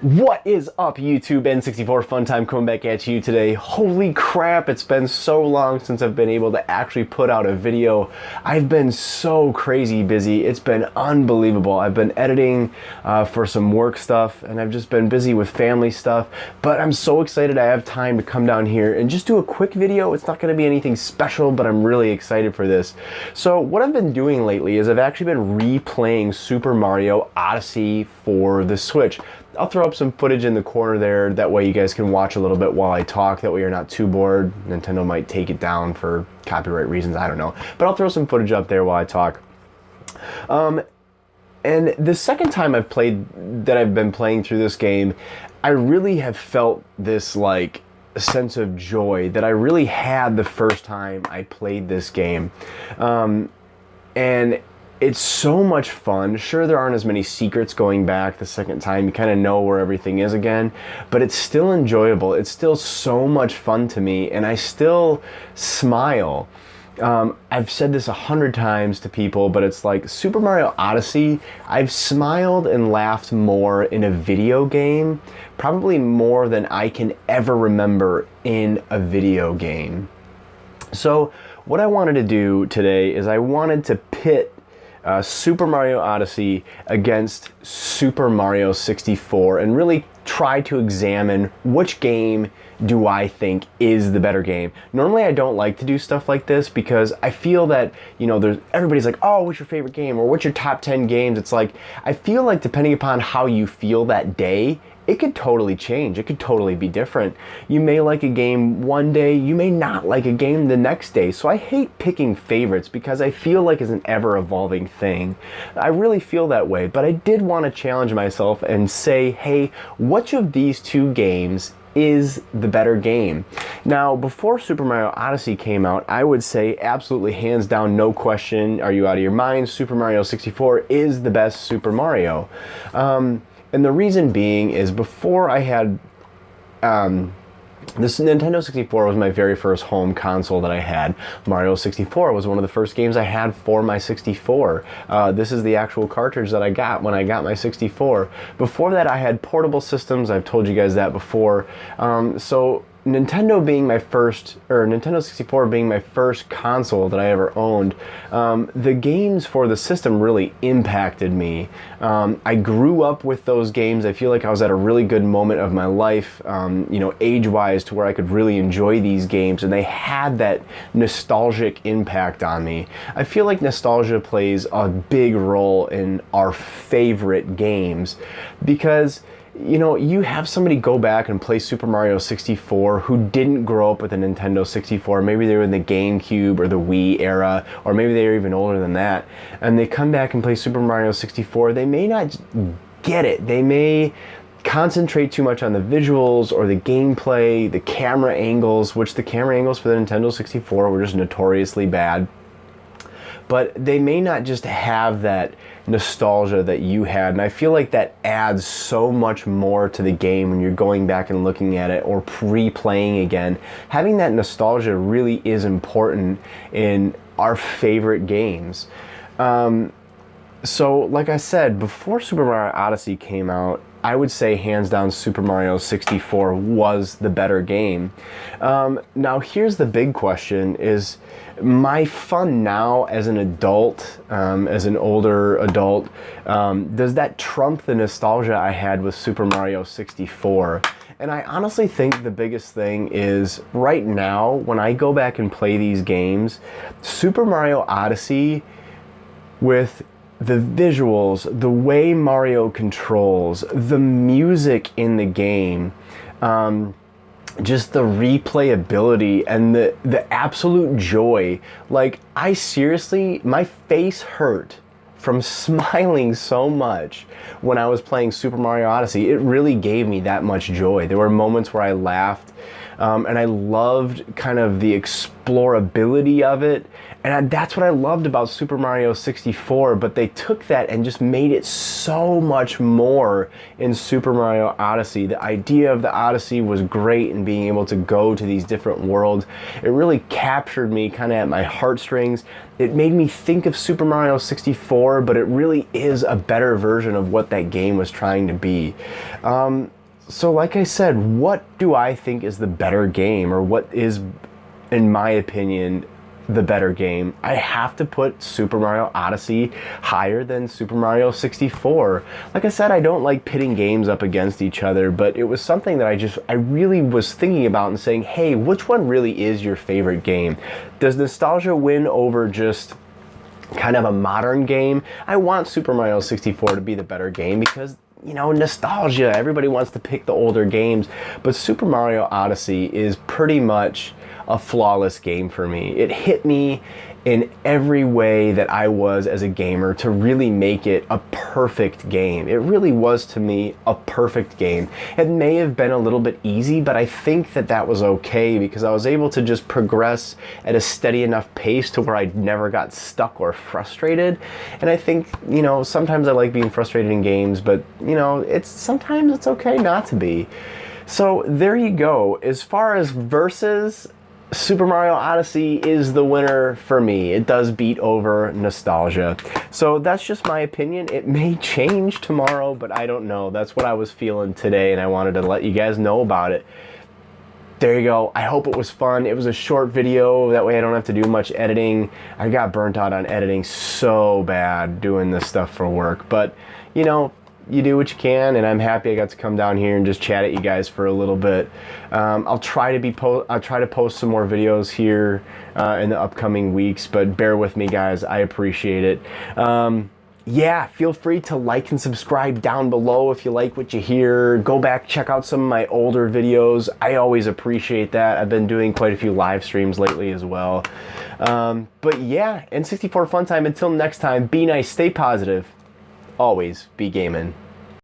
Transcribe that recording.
What is up, YouTube? N64 Fun Time coming back at you today. Holy crap, it's been so long since I've been able to actually put out a video. I've been so crazy busy. It's been unbelievable. I've been editing for some work stuff, and I've just been busy with family stuff, but I'm so excited I have time to come down here and just do a quick video. It's not going to be anything special, but I'm really excited for this. So what I've been doing lately is I've actually been replaying Super Mario Odyssey for the Switch. I'll throw up some footage in the corner there, that way you guys can watch a little bit while I talk, that way you're not too bored. Nintendo might take it down for copyright reasons, I don't know. But I'll throw some footage up there while I talk. And the second time I've been playing through this game, I really have felt this like sense of joy that I really had the first time I played this game. And it's so much fun. Sure, there aren't as many secrets going back the second time. You kind of know where everything is again, but it's still enjoyable. It's still so much fun to me, and I still smile. I've said this 100 times to people, but it's like Super Mario Odyssey, I've smiled and laughed more in a video game, probably more than I can ever remember in a video game. So what I wanted to do today is I wanted to pit Super Mario Odyssey against Super Mario 64 and really try to examine which game do I think is the better game. Normally I don't like to do stuff like this because I feel that, you know, everybody's like, oh, what's your favorite game or what's your top 10 games? It's like, I feel like depending upon how you feel that day, it could totally change. It could totally be different. You may like a game one day, you may not like a game the next day. So I hate picking favorites because I feel like it's an ever-evolving thing. I really feel that way, but I did want to challenge myself and say, hey, which of these two games is the better game? Now, before Super Mario Odyssey came out, I would say absolutely hands down, no question, are you out of your mind, Super Mario 64 is the best Super Mario. And the reason being is before I had, this Nintendo 64 was my very first home console that I had. Mario 64 was one of the first games I had for my 64. This is the actual cartridge that I got when I got my 64. Before that I had portable systems, I've told you guys that before. So Nintendo 64 being my first console that I ever owned, the games for the system really impacted me. I grew up with those games. I feel like I was at a really good moment of my life, you know, age-wise, to where I could really enjoy these games, and they had that nostalgic impact on me. I feel like nostalgia plays a big role in our favorite games because, you know, you have somebody go back and play Super Mario 64 who didn't grow up with a Nintendo 64. Maybe they were in the GameCube or the Wii era, or maybe they were even older than that, and they come back and play Super Mario 64. They may not get it. They may concentrate too much on the visuals or the gameplay, the camera angles, which the camera angles for the Nintendo 64 were just notoriously bad. But they may not just have that nostalgia that you had, and I feel like that adds so much more to the game when you're going back and looking at it or replaying again. Having that nostalgia really is important in our favorite games. So like I said, before Super Mario Odyssey came out, I would say hands down Super Mario 64 was the better game. Now here's the big question, is my fun now as an adult, as an older adult, does that trump the nostalgia I had with Super Mario 64? And I honestly think the biggest thing is right now when I go back and play these games, Super Mario Odyssey, with the visuals, the way Mario controls, the music in the game, just the replayability and the absolute joy. Like, I seriously, my face hurt from smiling so much when I was playing Super Mario Odyssey. It really gave me that much joy. There were moments where I laughed, and I loved kind of the explorability of it, and that's what I loved about Super Mario 64, but they took that and just made it so much more in Super Mario Odyssey. The idea of the Odyssey was great, and being able to go to these different worlds, it really captured me kind of at my heartstrings, it made me think of Super Mario 64, but it really is a better version of what that game was trying to be. So like I said, what do I think is the better game, or what is, in my opinion, the better game? I have to put Super Mario Odyssey higher than Super Mario 64. Like I said, I don't like pitting games up against each other, but it was something that I really was thinking about and saying, hey, which one really is your favorite game? Does nostalgia win over just kind of a modern game? I want Super Mario 64 to be the better game because, you know, nostalgia. Everybody wants to pick the older games, but Super Mario Odyssey is pretty much a flawless game for me. It hit me in every way that I was as a gamer to really make it a perfect game. It really was, to me, a perfect game. It may have been a little bit easy, but I think that that was okay because I was able to just progress at a steady enough pace to where I never got stuck or frustrated. And I think, you know, sometimes I like being frustrated in games, but, you know, sometimes it's okay not to be. So there you go. As far as versus, Super Mario Odyssey is the winner for me. It does beat over nostalgia. So that's just my opinion. It may change tomorrow, but I don't know. That's what I was feeling today, and I wanted to let you guys know about it. There you go. I hope it was fun. It was a short video. That way I don't have to do much editing. I got burnt out on editing so bad doing this stuff for work. But, you know, you do what you can, and I'm happy I got to come down here and just chat at you guys for a little bit. I'll try to post some more videos here in the upcoming weeks, but bear with me, guys. I appreciate it. Yeah, feel free to like and subscribe down below if you like what you hear. Go back, check out some of my older videos. I always appreciate that. I've been doing quite a few live streams lately as well. But yeah, N64 Fun Time. Until next time, be nice, stay positive. Always be gaming.